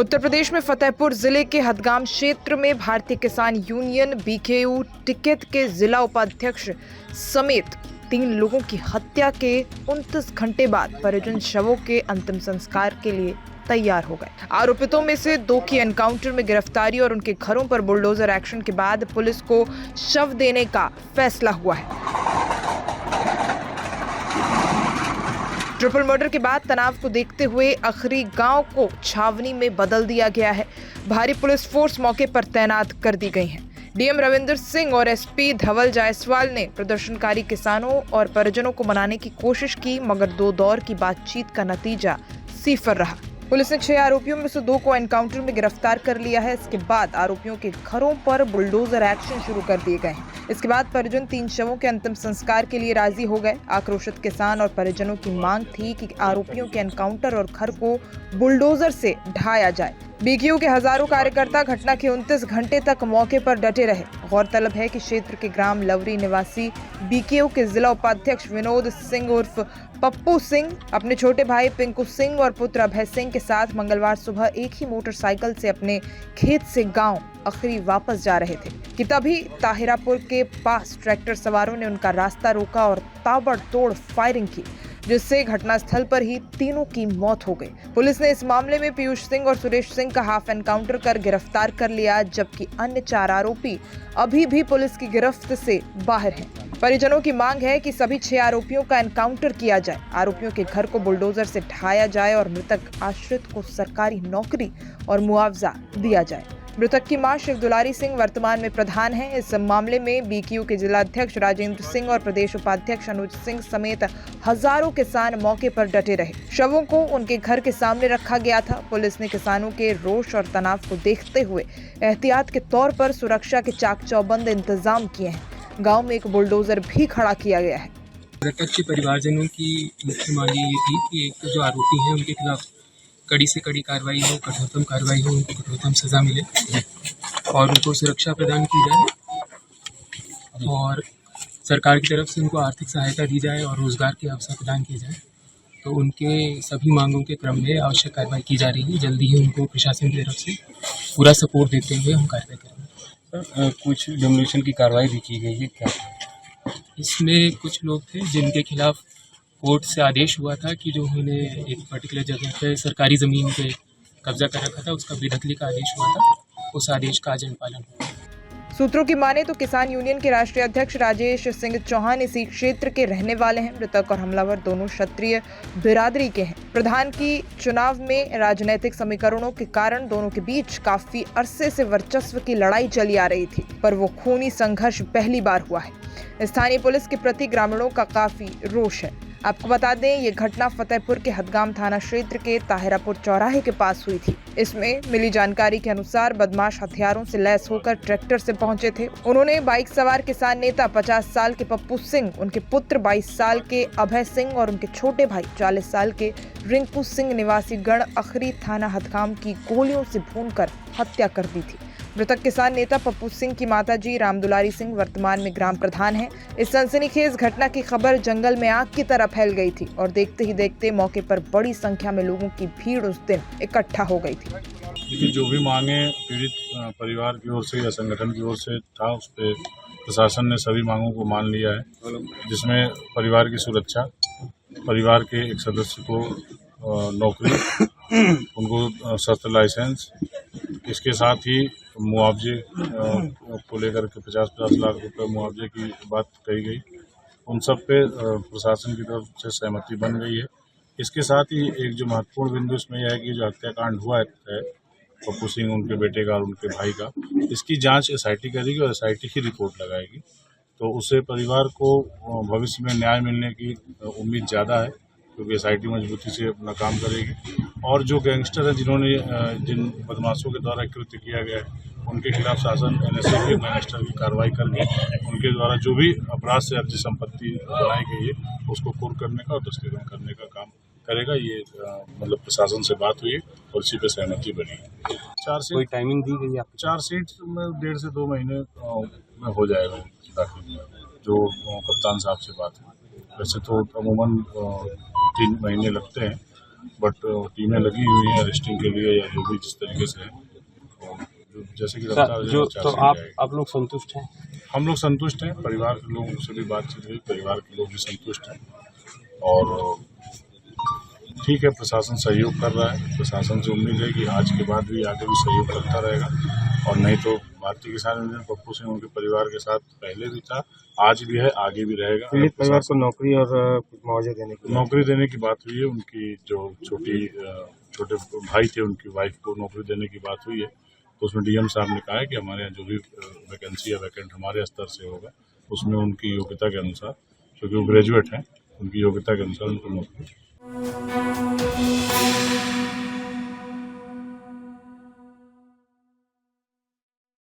उत्तर प्रदेश में फतेहपुर जिले के हदगाम क्षेत्र में भारतीय किसान यूनियन बीकेयू टिकैत के जिला उपाध्यक्ष समेत 3 लोगों की हत्या के 29 घंटे बाद परिजन शवों के अंतिम संस्कार के लिए तैयार हो गए। आरोपितों में से 2 की एनकाउंटर में गिरफ्तारी और उनके घरों पर बुलडोजर एक्शन के बाद पुलिस को शव देने का फैसला हुआ है। ट्रिपल मर्डर के बाद तनाव को देखते हुए अखरी गांव को छावनी में बदल दिया गया है। भारी पुलिस फोर्स मौके पर तैनात कर दी गई है। डीएम रविंदर सिंह और एसपी धवल जायसवाल ने प्रदर्शनकारी किसानों और परिजनों को मनाने की कोशिश की, मगर 2 दौर की बातचीत का नतीजा सिफर रहा। पुलिस ने 6 आरोपियों में से 2 को एनकाउंटर में गिरफ्तार कर लिया है। इसके बाद आरोपियों के घरों पर बुलडोजर एक्शन शुरू कर दिए गए हैं। इसके बाद परिजन 3 शवों के अंतिम संस्कार के लिए राजी हो गए। आक्रोशित किसान और परिजनों की मांग थी कि आरोपियों के एनकाउंटर और घर को बुलडोजर से ढाया जाए। बीकेयू के हजारों कार्यकर्ता घटना के 29 घंटे तक मौके पर डटे रहे। गौरतलब है कि क्षेत्र के ग्राम लवरी निवासी बीकेयू के जिला उपाध्यक्ष विनोद सिंह उर्फ पप्पू सिंह अपने छोटे भाई पिंकू सिंह और पुत्र अभय सिंह के साथ मंगलवार सुबह एक ही मोटरसाइकिल से अपने खेत से गांव अखरी वापस जा रहे थे कि तभी ताहिरापुर के पास ट्रैक्टर सवारों ने उनका रास्ता रोका और ताबड़तोड़ फायरिंग की, जिससे घटनास्थल पर ही तीनों की मौत हो गई। पुलिस ने इस मामले में पीयूष सिंह और सुरेश सिंह का हाफ एनकाउंटर कर गिरफ्तार कर लिया, जबकि अन्य 4 आरोपी अभी भी पुलिस की गिरफ्त से बाहर हैं। परिजनों की मांग है कि सभी 6 आरोपियों का एनकाउंटर किया जाए, आरोपियों के घर को बुलडोजर से ढाया जाए और मृतक आश्रित को सरकारी नौकरी और मुआवजा दिया जाए। मृतक की मां शिव दुलारी सिंह वर्तमान में प्रधान हैं। इस मामले में बीकेयू के जिलाध्यक्ष राजेंद्र सिंह और प्रदेश उपाध्यक्ष अनुज सिंह समेत हजारों किसान मौके पर डटे रहे। शवों को उनके घर के सामने रखा गया था। पुलिस ने किसानों के रोष और तनाव को देखते हुए एहतियात के तौर पर सुरक्षा के चाक चौबंद इंतजाम किए हैं। गांव में एक बुलडोजर भी खड़ा किया गया है। मृतक के परिवारजनों की मुख्य मांग ये थी कि एक जो आरोपी हैं उनके खिलाफ कड़ी से कड़ी कार्रवाई हो, कठोरतम कार्रवाई हो, उनको कठोरतम सजा मिले और उनको सुरक्षा प्रदान की जाए और सरकार की तरफ से उनको आर्थिक सहायता दी जाए और रोजगार के अवसर प्रदान किए जाए। तो उनके सभी मांगों के क्रम में आवश्यक कार्रवाई की जा रही है। जल्दी ही उनको प्रशासन की तरफ से पूरा सपोर्ट देते हुए हम कार्रवाई करेंगे। कुछ डिमोलिशन की कार्रवाई भी की गई है क्या? इसमें कुछ लोग थे जिनके खिलाफ कोर्ट से आदेश हुआ था कि जो उन्होंने एक पर्टिकुलर जगह पे सरकारी ज़मीन पे कब्जा कर रखा था, उसका बेदखली का आदेश हुआ था। उस आदेश का आज अनुपालन हुआ। सूत्रों की माने तो किसान यूनियन के राष्ट्रीय अध्यक्ष राजेश सिंह चौहान इसी क्षेत्र के रहने वाले हैं। मृतक और हमलावर दोनों क्षत्रिय बिरादरी के हैं। प्रधान की चुनाव में राजनीतिक समीकरणों के कारण दोनों के बीच काफी अरसे से वर्चस्व की लड़ाई चली आ रही थी, पर वो खूनी संघर्ष पहली बार हुआ है। स्थानीय पुलिस के प्रति ग्रामीणों का काफी रोष है। आपको बता दें, ये घटना फतेहपुर के हदगाम थाना क्षेत्र के ताहिरापुर चौराहे के पास हुई थी। इसमें मिली जानकारी के अनुसार बदमाश हथियारों से लैस होकर ट्रैक्टर से पहुंचे थे। उन्होंने बाइक सवार किसान नेता 50 साल के पप्पू सिंह, उनके पुत्र 22 साल के अभय सिंह और उनके छोटे भाई 40 साल के रिंकू सिंह निवासी गढ़ अखरी थाना हदगाम की गोलियों से भूनकर हत्या कर दी थी। मृतक किसान नेता पप्पू सिंह की माताजी रामदुलारी सिंह वर्तमान में ग्राम प्रधान हैं। इस सनसनीखेज घटना की खबर जंगल में आग की तरह फैल गई थी और देखते ही देखते मौके पर बड़ी संख्या में लोगों की भीड़ उस दिन इकट्ठा हो गई थी। देखिए, जो भी मांगे पीड़ित परिवार की ओर से या संगठन की ओर से था, उस पर प्रशासन ने सभी मांगों को मान लिया है, जिसमें परिवार की सुरक्षा, परिवार के एक सदस्य को नौकरी, उनको शस्त्र लाइसेंस, इसके साथ ही मुआवजे को लेकर के 50-50 लाख रुपए मुआवजे की बात कही गई। उन सब पे प्रशासन की तरफ से सहमति बन गई है। इसके साथ ही एक जो महत्वपूर्ण बिंदु इसमें यह है कि जो हत्याकांड हुआ है पप्पू सिंह, उनके बेटे का और उनके भाई का, इसकी जांच एसआईटी करेगी और एसआईटी ही रिपोर्ट लगाएगी। तो उससे परिवार को भविष्य में न्याय मिलने की उम्मीद ज़्यादा है, क्योंकि एसआईटी मजबूती से अपना काम करेगी। और जो गैंगस्टर हैं जिन्होंने जिन बदमाशों के द्वारा कृत्य किया गया है, उनके खिलाफ शासन एनएसए के गैंगस्टर की कार्रवाई करके उनके द्वारा जो भी अपराध से अर्जित संपत्ति बनाई गई है उसको कुर्क करने का और दस्तगीर करने का काम करेगा। ये मतलब प्रशासन से बात हुई और इसी पे सहमति बनी है। 4 सीट, कोई टाइमिंग दी गई है? 4 सीट में 1.5 से 2 महीने में हो जाएगा दाखिल, जो कप्तान साहब से बात है। वैसे तो अमूमन 3 महीने लगते हैं, बट टीमें लगी हुई हैं अरेस्टिंग के लिए या जो भी जिस तरीके से है, और जैसे कि रफ्तार जो चार तो से जाएगी। आप लोग संतुष्ट हैं? हम लोग संतुष्ट हैं, परिवार के लोगों से भी बातचीत हुई, परिवार के लोग भी संतुष्ट हैं और ठीक है, प्रशासन सहयोग कर रहा है। प्रशासन से उम्मीद है कि आज के बाद भी आगे भी सहयोग करता रहेगा, और नहीं तो भारतीय किसान यूनियन पप्पू सिंह उनके परिवार के साथ पहले भी था, आज भी है, आगे भी रहेगा। पीड़ित परिवार को नौकरी और कुछ मुआवजा देने की नौकरी देने की बात हुई है, उनकी जो छोटे भाई थे उनकी वाइफ को नौकरी देने की बात हुई है, तो उसमें डीएम साहब ने कहा है कि हमारे यहाँ जो भी वैकेंसी या वैकेंट हमारे स्तर से होगा उसमें उनकी योग्यता के अनुसार, क्योंकि वो ग्रेजुएट हैं, उनकी योग्यता के अनुसार उनको नौकरी